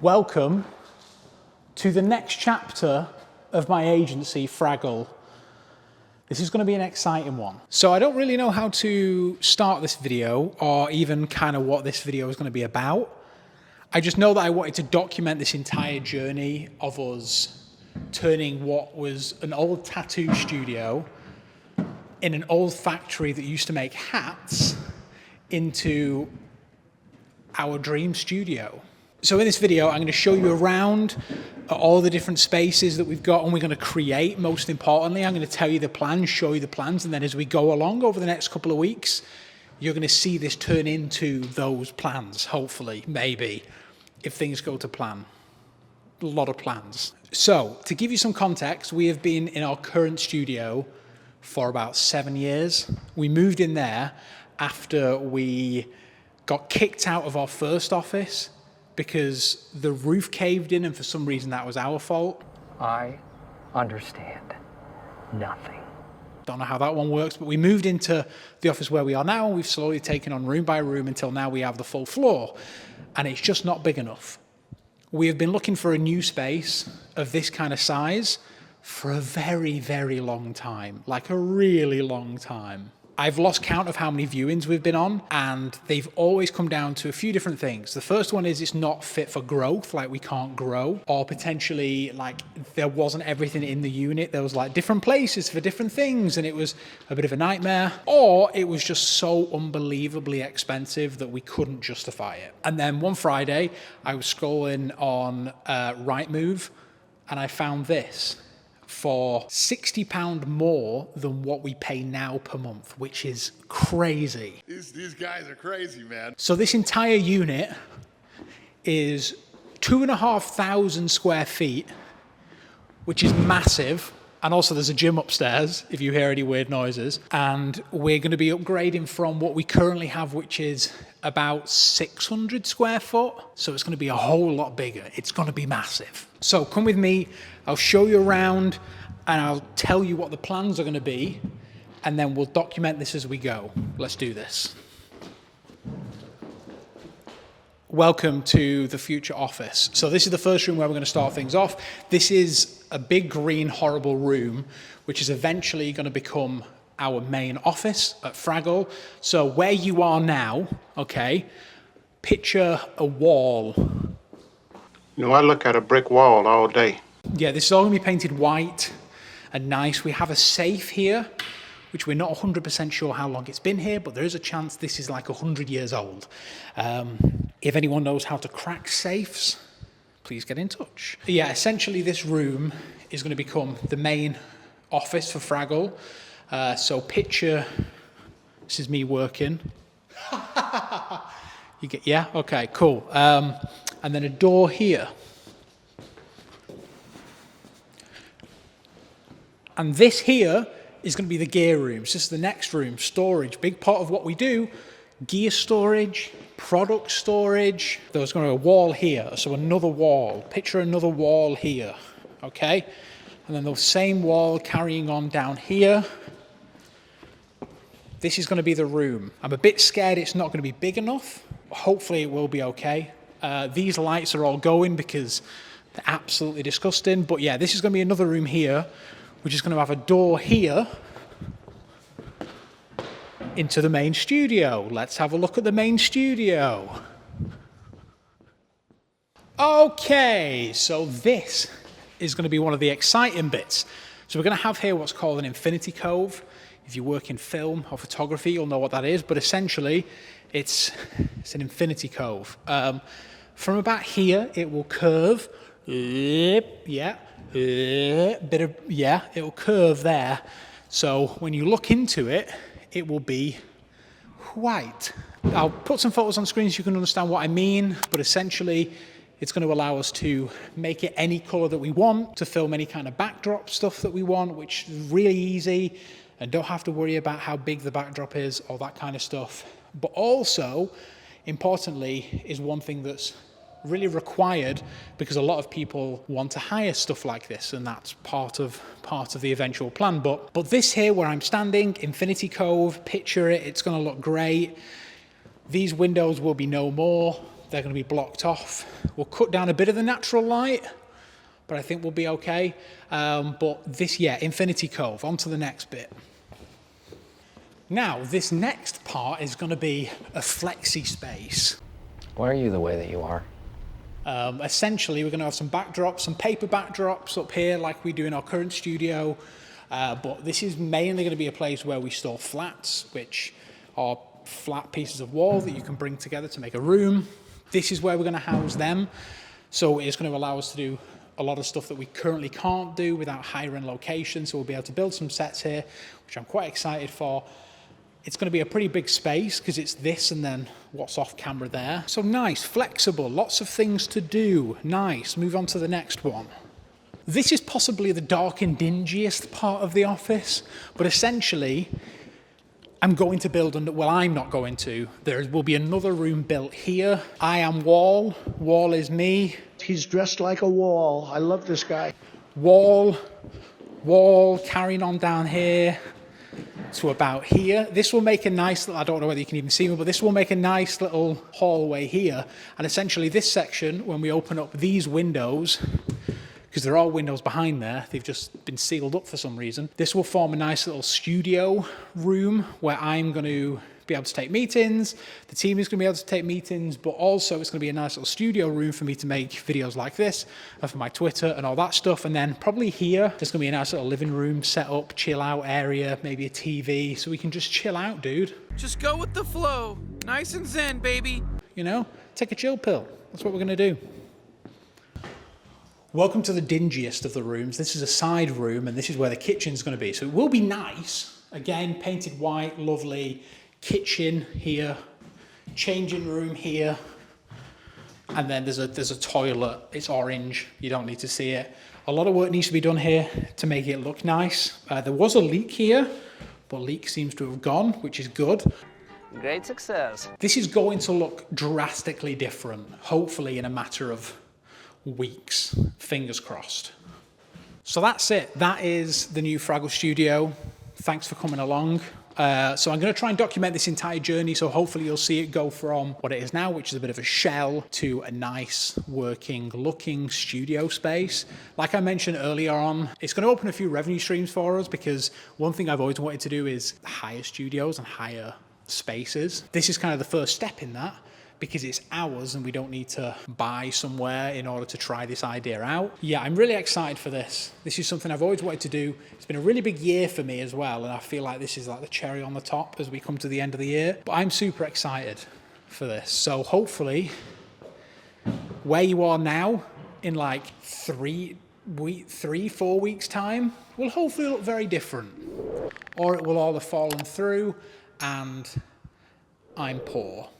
Welcome to the next chapter of my agency, Fraggle. This is going to be an exciting one. So I don't really know how to start this video or even kind of what this video is going to be about. I just know that I wanted to document this entire journey of us turning what was an old tattoo studio in an old factory that used to make hats into our dream studio. So in this video, I'm going to show you around all the different spaces that we've got and we're going to create. Most importantly, I'm going to tell you the plans, show you the plans, and then as we go along over the next couple of weeks, you're going to see this turn into those plans, hopefully, maybe, if things go to plan. A lot of plans. So, to give you some context, we have been in our current studio for about 7 years. We moved in there after we got kicked out of our first office because the roof caved in and for some reason that was our fault. I understand nothing. Don't know how that one works, but we moved into the office where we are now and we've slowly taken on room by room until now we have the full floor and it's just not big enough. We have been looking for a new space of this kind of size for a very, very long time, like a really long time. I've lost count of how many viewings we've been on, and they've always come down to a few different things. The first one is it's not fit for growth, like we can't grow, or potentially like there wasn't everything in the unit. There was like different places for different things, and it was a bit of a nightmare, or it was just so unbelievably expensive that we couldn't justify it. And then one Friday, I was scrolling on Rightmove, and I found this for £60 more than what we pay now per month, which is crazy. These guys are crazy, man. So this entire unit is 2,500 square feet, which is massive. And also there's a gym upstairs, if you hear any weird noises. And we're going to be upgrading from what we currently have, which is about 600 square foot. So it's going to be a whole lot bigger. It's going to be massive. So come with me, I'll show you around and I'll tell you what the plans are going to be. And then we'll document this as we go. Let's do this. Welcome to the future office. So this is the first room where we're going to start things off. This is a big green horrible room, which is eventually going to become our main office at Fraggle. So where you are now, okay, picture a wall. You know, I look at a brick wall all day. Yeah, this is all going to be painted white and nice. We have a safe here, which we're not 100% sure how long it's been here, but there is a chance this is like 100 years old. If anyone knows how to crack safes, please get in touch. Yeah, essentially this room is going to become the main office for Fraggle. So picture, this is me working. You get, yeah, okay, cool. And then a door here. And this here is going to be the gear rooms. This is the next room, storage. Big part of what we do, gear storage, product storage. There's going to be a wall here, so another wall. Picture another wall here, okay? And then the same wall carrying on down here. This is going to be the room. I'm a bit scared it's not going to be big enough. Hopefully it will be okay. These lights are all going because they're absolutely disgusting. But yeah, this is going to be another room here, which is going to have a door here into the main studio. Let's have a look at the main studio. Okay, so this is going to be one of the exciting bits. So we're going to have here what's called an infinity cove. If you work in film or photography, you'll know what that is, but essentially it's an infinity cove. From about here, it will curve. Yeah, it will curve there. So when you look into it, it will be white. I'll put some photos on screen so you can understand what I mean, but essentially it's going to allow us to make it any color that we want, to film any kind of backdrop stuff that we want, which is really easy, and don't have to worry about how big the backdrop is, all that kind of stuff. But also, importantly, is one thing that's really required because a lot of people want to hire stuff like this, and that's part of the eventual plan. But this here where I'm standing, Infinity Cove, picture it, it's going to look great. These windows will be no more. they're going to be blocked off. We'll cut down a bit of the natural light, but I think we'll be okay. But this, yeah, Infinity Cove, on to the next bit. Now, this next part is going to be a flexi space. Why are you the way that you are? Essentially, we're going to have some backdrops, some paper backdrops up here like we do in our current studio. But this is mainly going to be a place where we store flats, which are flat pieces of wall that you can bring together to make a room. This is where we're going to house them. So it's going to allow us to do a lot of stuff that we currently can't do without higher-end locations. So we'll be able to build some sets here, which I'm quite excited for. It's going to be a pretty big space because it's this and then what's off camera there. So nice, flexible, lots of things to do. Nice. Move on to the next one. This is possibly the dark and dingiest part of the office, but essentially I'm going to build, well, I'm not going to. There will be another room built here. I am Wall. Wall is me. He's dressed like a wall. I love this guy. Wall, carrying on down here to about here. This will make a nice little, I don't know whether you can even see me, but this will make a nice little hallway here. And essentially this section, when we open up these windows, because there are windows behind there, they've just been sealed up for some reason. This will form a nice little studio room where I'm going to be able to take meetings. The team is going to be able to take meetings, but also it's going to be a nice little studio room for me to make videos like this and for my Twitter and all that stuff. And then probably here, there's going to be a nice little living room set up, chill out area, maybe a TV, so we can just chill out, dude. Just go with the flow. Nice and zen, baby. You know, take a chill pill. That's what we're going to do. Welcome to the dingiest of the rooms. This is a side room, and this is where the kitchen's going to be. So it will be nice. Again, painted white, lovely. Kitchen here, changing room here, and then there's a toilet. It's orange. You don't need to see it. A lot of work needs to be done here to make it look nice. There was a leak here, but leak seems to have gone, which is good. Great success. This is going to look drastically different, hopefully in a matter of weeks. Fingers crossed. So that's it. That is the new Fraggle Studio. Thanks for coming along. So I'm going to try and document this entire journey, so hopefully you'll see it go from what it is now, which is a bit of a shell, to a nice working looking studio space. Like I mentioned earlier on, it's going to open a few revenue streams for us, because one thing I've always wanted to do is hire studios and hire spaces. This is kind of the first step in that, because it's ours and we don't need to buy somewhere in order to try this idea out. Yeah, I'm really excited for this. This is something I've always wanted to do. It's been a really big year for me as well, and I feel like this is like the cherry on the top as we come to the end of the year. But I'm super excited for this. So hopefully, where you are now, in like 3-4 weeks time, will hopefully look very different. Or it will all have fallen through and I'm poor.